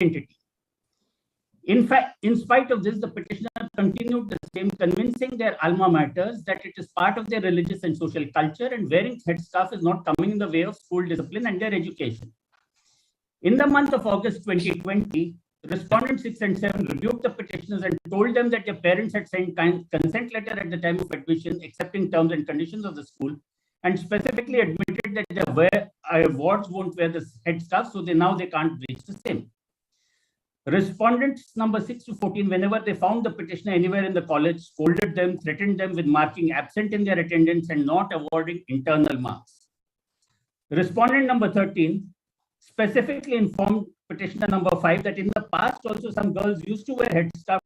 identity. In fact, in spite of this, the petitioner continued the same, convincing their alma maters that it is part of their religious and social culture, and wearing headscarf is not coming in the way of school discipline and their education. In the month of August 2020, respondents 6 and 7 rebuked the petitioners and told them that their parents had sent consent letter at the time of admission, accepting terms and conditions of the school, and specifically admitted that their wards won't wear the headscarf, so now they can't breach the same. Respondents number 6 to 14, whenever they found the petitioner anywhere in the college, scolded them, threatened them with marking absent in their attendance and not awarding internal marks. Respondent number 13 specifically informed petitioner number 5 that in the past also some girls used to wear headscarf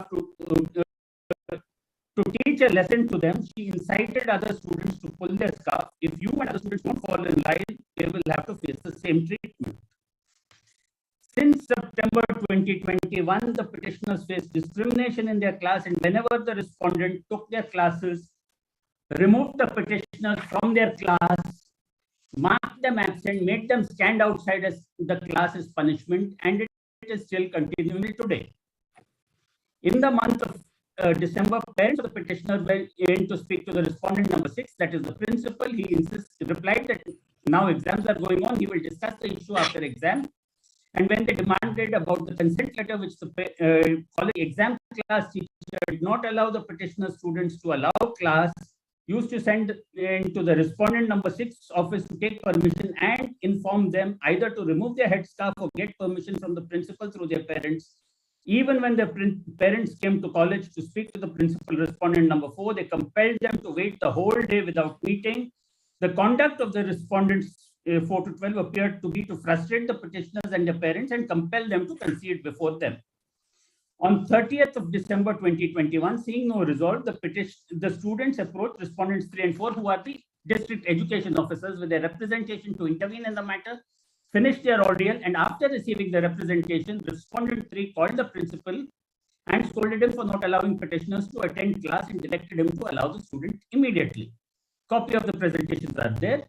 to teach a lesson to them. She incited other students to pull their scarf. If you and other students don't fall in line, they will have to face the same treatment. Since September 2021, the petitioners faced discrimination in their class, and whenever the respondent took their classes, removed the petitioners from their class, marked them absent, made them stand outside as the class as punishment, and it is still continuing today. In the month of December, parents of the petitioner went in to speak to the respondent number 6, that is the principal. He replied that now exams are going on, he will discuss the issue after exam. And when they demanded about the consent letter, which the college exam class teacher did not allow the petitioner students to allow class, used to send into the respondent number 6 office to take permission and inform them either to remove their headscarf or get permission from the principal through their parents. Even when their parents came to college to speak to the principal, respondent number 4, they compelled them to wait the whole day without meeting. The conduct of the respondents 4 to 12 appeared to be to frustrate the petitioners and their parents and compel them to concede before them. On 30th of December 2021, seeing no result, the students approached respondents 3 and 4, who are the district education officers, with their representation to intervene in the matter, finished their ordeal, and after receiving the representation, respondent 3 called the principal and scolded him for not allowing petitioners to attend class and directed him to allow the student immediately. Copy of the presentations are there.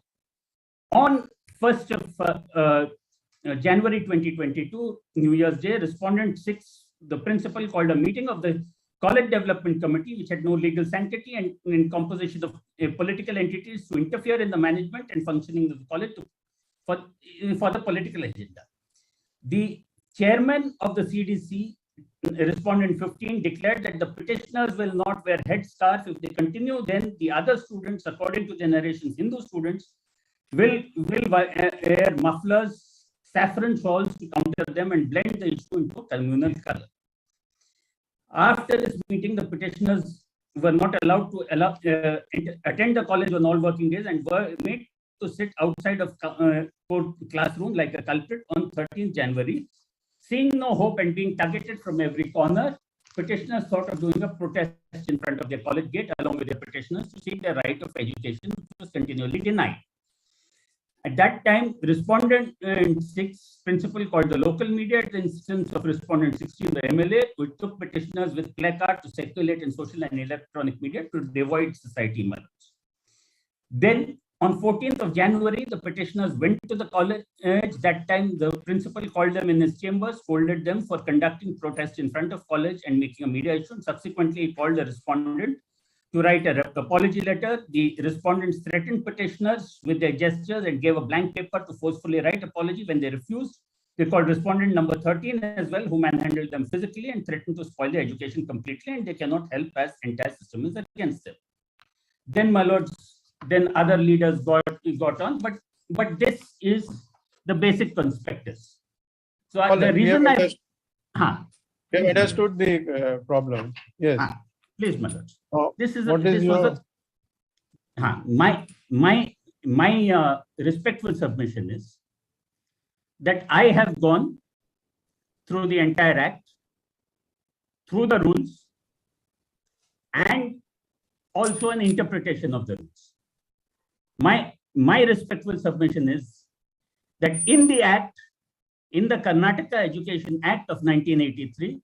On 1st of January 2022, New Year's Day, respondent 6, the principal, called a meeting of the College Development Committee, which had no legal sanctity and in composition of political entities, to interfere in the management and functioning of the college for the political agenda. The chairman of the CDC, respondent 15, declared that the petitioners will not wear headscarf. If they continue, then the other students, according to the narrations, Hindu students, will wear mufflers, saffron shawls to counter them and blend the issue into communal color. After this meeting, the petitioners were not allowed to attend the college on all working days and were made to sit outside of classroom like a culprit on 13th January. Seeing no hope and being targeted from every corner, petitioners thought of doing a protest in front of their college gate along with their petitioners to seek their right of education, which was continually denied. At that time, respondent 6 principal called the local media at the instance of respondent 16, the MLA, which took petitioners with placard to circulate in social and electronic media to divide society mallards. Then, on 14th of January, the petitioners went to the college. That time, the principal called them in his chambers, scolded them for conducting protests in front of college and making a media issue. And subsequently, he called the respondent to write an apology letter. The respondents threatened petitioners with their gestures and gave a blank paper to forcefully write apology. When they refused, they called respondent number 13 as well, who manhandled them physically and threatened to spoil their education completely, and they cannot help as entire system is against them. Then, my lords, then other leaders got on, but this is the basic conspectus. So the reason we have understood the problem. Yes. Please, my lords. This is my respectful submission is that I have gone through the entire act, through the rules, and also an interpretation of the rules. My respectful submission is that in the act, in the Karnataka Education Act of 1983,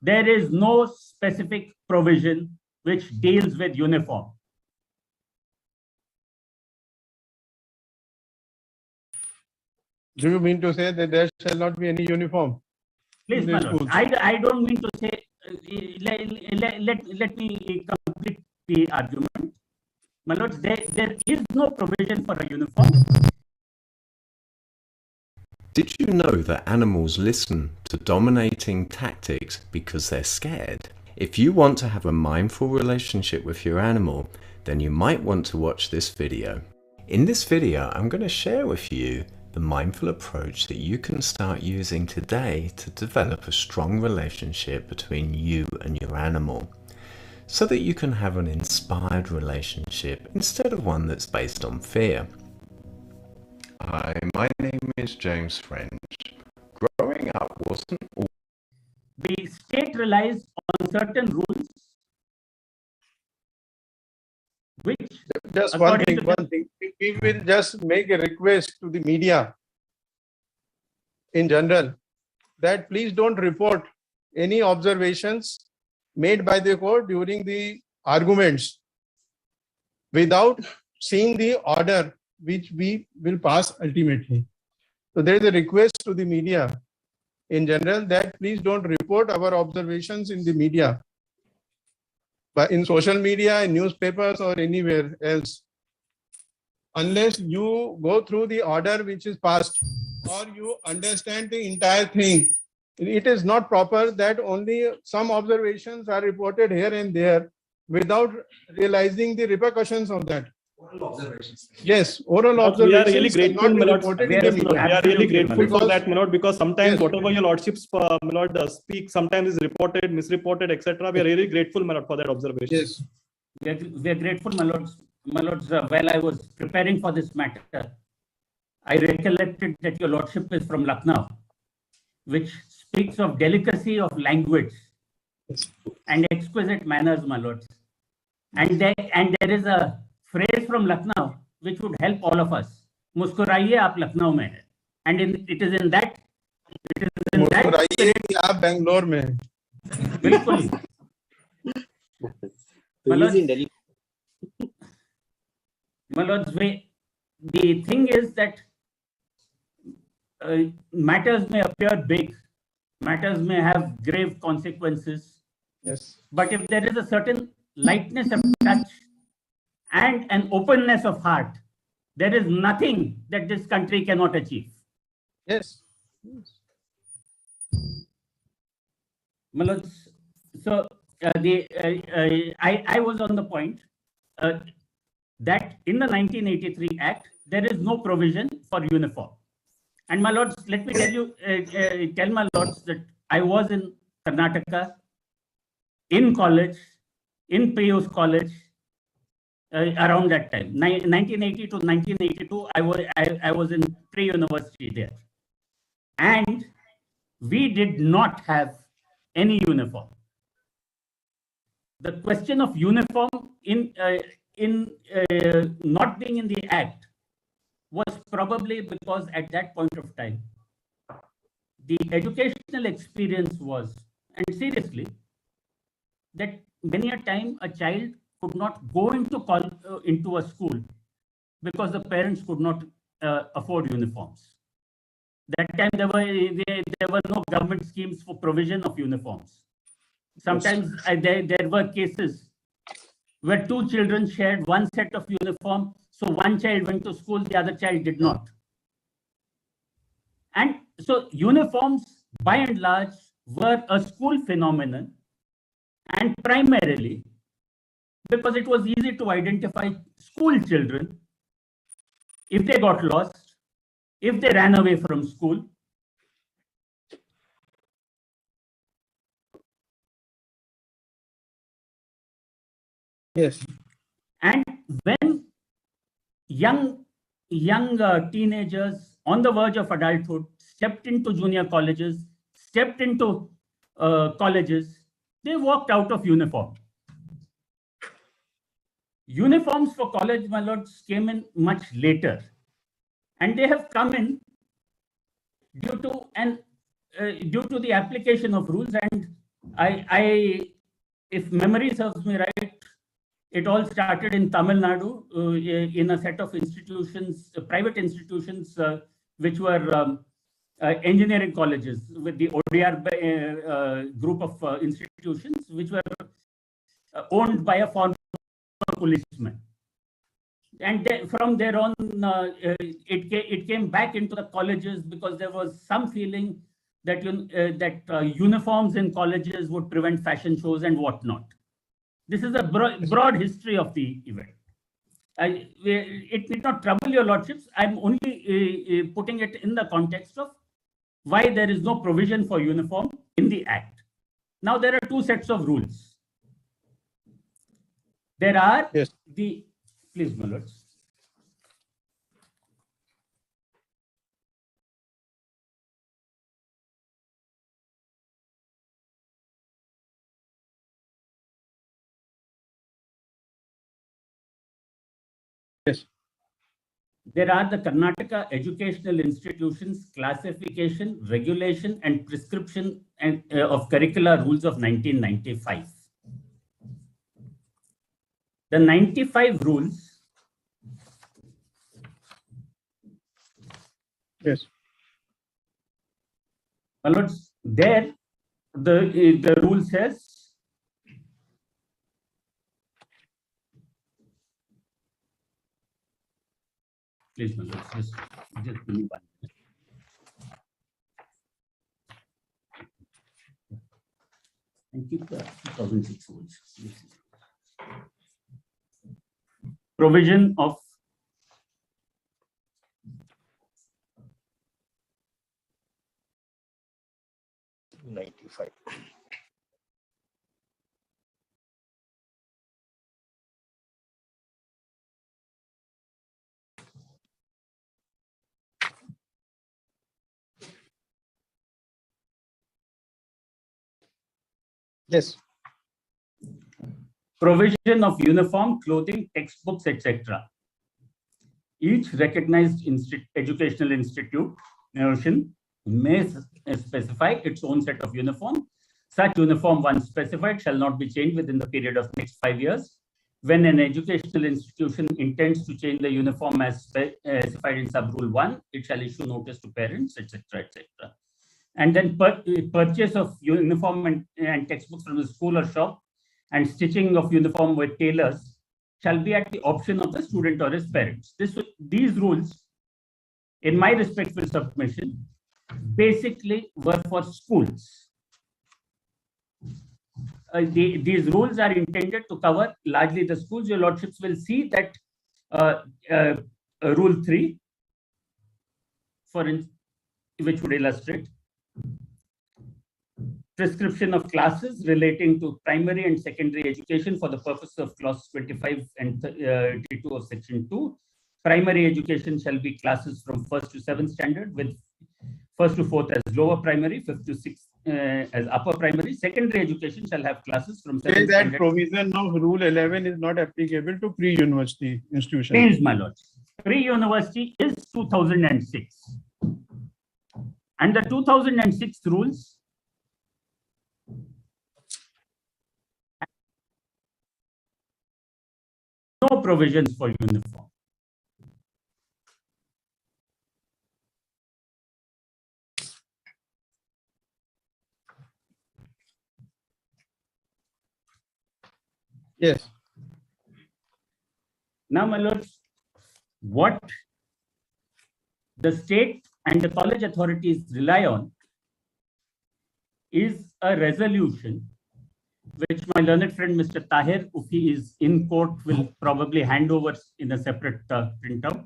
there is no specific provision which deals with uniform. Do you mean to say that there shall not be any uniform? Please, in my the lord. schools. I don't mean to say, let me complete the argument. My lord, there is no provision for a uniform. Did you know that animals listen to dominating tactics because they're scared? If you want to have a mindful relationship with your animal, then you might want to watch this video. In this video, I'm going to share with you the mindful approach that you can start using today to develop a strong relationship between you and your animal, so that you can have an inspired relationship instead of one that's based on fear. Hi, my name is James French. Growing up wasn't all... The state relies on certain rules, which Just one according thing, to one thing. We will just make a request to the media in general that please don't report any observations made by the court during the arguments without seeing the order which we will pass ultimately. So there is a request to the media in general that please don't report our observations in the media, but in social media, in newspapers or anywhere else, unless you go through the order which is passed or you understand the entire thing. It is not proper that only some observations are reported here and there without realizing the repercussions of that. Oral observations. Yes, oral We are observations really grateful, cannot be my lords. reported We in are the also media. We are really Absolutely, grateful my for lord. that, my lord, because sometimes Yes. whatever your lordships, my lord, speak, sometimes is reported, misreported, etc. We are really grateful, my lord, for that observation. Yes. we are grateful, my lords. My lords, while I was preparing for this matter, I recollected that your lordship is from Lucknow, which speaks of delicacy of language and exquisite manners, my lords. And there is a phrase from Lucknow which would help all of us. मुस्कुराइए आप लखनऊ में हैं. And it is in that मुस्कुराइए कि आप बेंगलोर में हैं. बिल्कुल. My lords, my lords, the thing is that matters may appear big, matters may have grave consequences, Yes. but if there is a certain lightness of touch and an openness of heart, there is nothing that this country cannot achieve. Yes. My lords, so I was on the point that in the 1983 Act, there is no provision for uniform. And my lords, let me tell my lords that I was in Karnataka, in college, in Pius College, around that time, 1980 to 1982, I was in pre-university there. And we did not have any uniform. The question of uniform in not being in the Act was probably because at that point of time, the educational experience was, and seriously, that many a time a child could not go into a school because the parents could not afford uniforms. That time there were no government schemes for provision of uniforms. Sometimes there were cases where two children shared one set of uniform, so one child went to school, the other child did not. And so uniforms, by and large, were a school phenomenon, and primarily because it was easy to identify school children if they got lost, if they ran away from school. Yes. And when young teenagers on the verge of adulthood stepped into junior colleges, stepped into colleges, they walked out of uniform. Uniforms for college, my lords, came in much later, and they have come in due to the application of rules. And I if memory serves me right, it all started in Tamil Nadu in a set of institutions, private institutions, which were engineering colleges with the ODR group of institutions which were owned by a former policeman. And then from there on, it came back into the colleges because there was some feeling that uniforms in colleges would prevent fashion shows and whatnot. This is a broad history of the event. It need not trouble your lordships. I'm only putting it in the context of why there is no provision for uniform in the Act. Now there are two sets of rules. There are please, my lords. Yes. There are the Karnataka Educational Institutions Classification, Regulation and Prescription of Curricular Rules of 1995. The 95 rules. Yes. My lords, there the rule says please, my lords, just give me 1 minute. And keep the 2006 rules. Provision of '95. Yes. Provision of uniform, clothing, textbooks, etc. Each recognized educational institution may specify its own set of uniform. Such uniform, once specified, shall not be changed within the period of next 5 years. When an educational institution intends to change the uniform as specified in sub-rule 1, it shall issue notice to parents, etc., etc. And then purchase of uniform and textbooks from the school or shop and stitching of uniform with tailors shall be at the option of the student or his parents. These rules, in my respectful submission, basically were for schools. These rules are intended to cover largely the schools. Your lordships will see that Rule 3, which would illustrate prescription of classes relating to primary and secondary education for the purpose of clause 25 and 32 of section 2. Primary education shall be classes from 1st to 7th standard, with 1st to 4th as lower primary, 5th to 6th as upper primary. Secondary education shall have classes from 7th Say that standard. provision of Rule 11 is not applicable to pre-university institutions. Please, my lords. Pre-university is 2006. And the 2006 rules no provisions for uniform. Yes. Now, my lords, what the state and the college authorities rely on is a resolution which my learned friend Mr. Tahir, if he is in court, will probably hand over in a separate printout.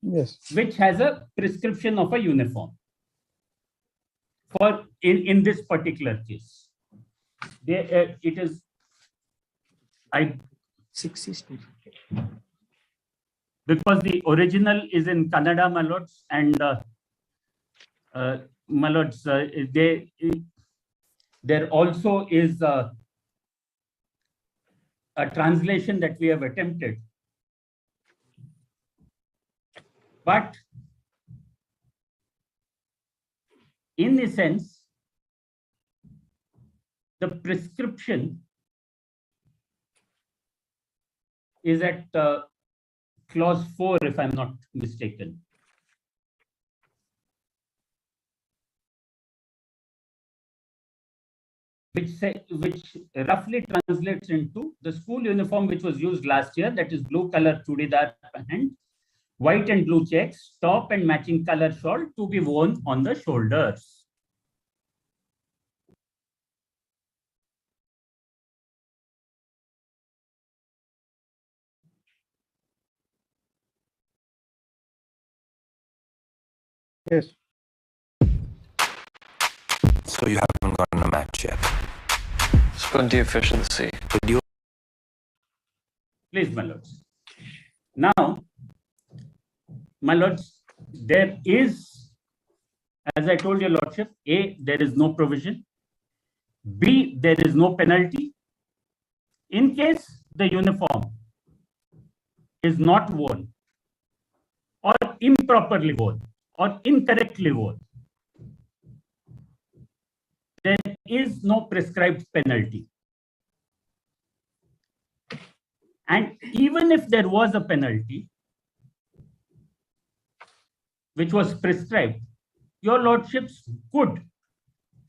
Yes. Which has a prescription of a uniform for in this particular case. It is 60. because the original is in Kannada, my lords, and my lords, there also is a translation that we have attempted. But in a sense, the prescription is at clause 4, if I'm not mistaken. which roughly translates into the school uniform which was used last year, that is blue color chudidar pant, white and blue checks, top and matching color shawl to be worn on the shoulders. Yes. So you haven't gotten a match yet. Squinty efficiency. Did you? Please, my lords. Now, my lords, there is, as I told your lordship, A, there is no provision. B, there is no penalty. In case the uniform is not worn or improperly worn or incorrectly worn, there is no prescribed penalty. And even if there was a penalty which was prescribed, your lordships could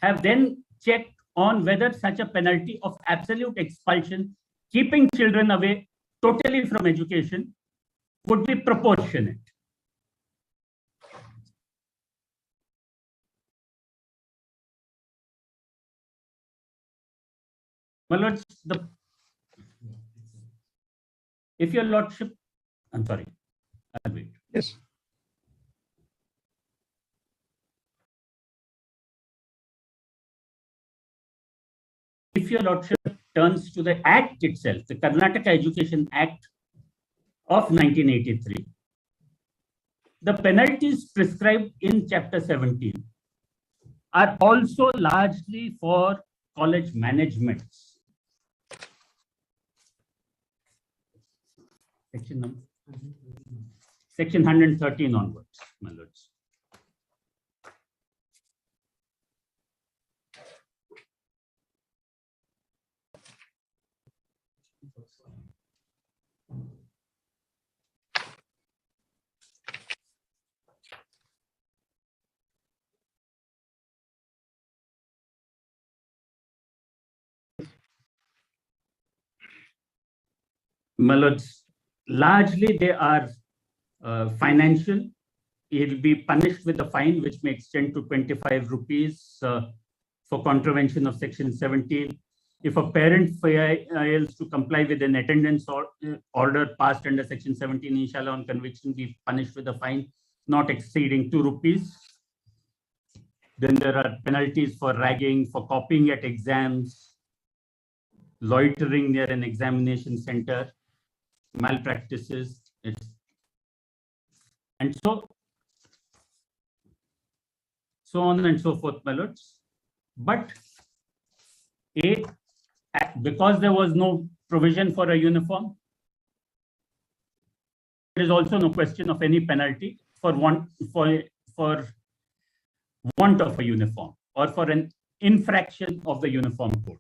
have then checked on whether such a penalty of absolute expulsion, keeping children away totally from education, would be proportionate. My lords, if your lordship, I'm sorry, I'll wait. Yes. If your lordship turns to the Act itself, the Karnataka Education Act of 1983, the penalties prescribed in Chapter 17 are also largely for college managements. Section 113 onwards, my lords. My lords, largely they are financial. He'll be punished with a fine which may extend to 25 rupees for contravention of Section 17. If a parent fails to comply with an attendance order passed under Section 17, he shall on conviction be punished with a fine not exceeding 2 rupees. Then there are penalties for ragging, for copying at exams, loitering near an examination center, malpractices, and so on and so forth, my lords. But because there was no provision for a uniform, there is also no question of any penalty for want of a uniform or for an infraction of the uniform code.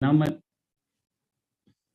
Now, my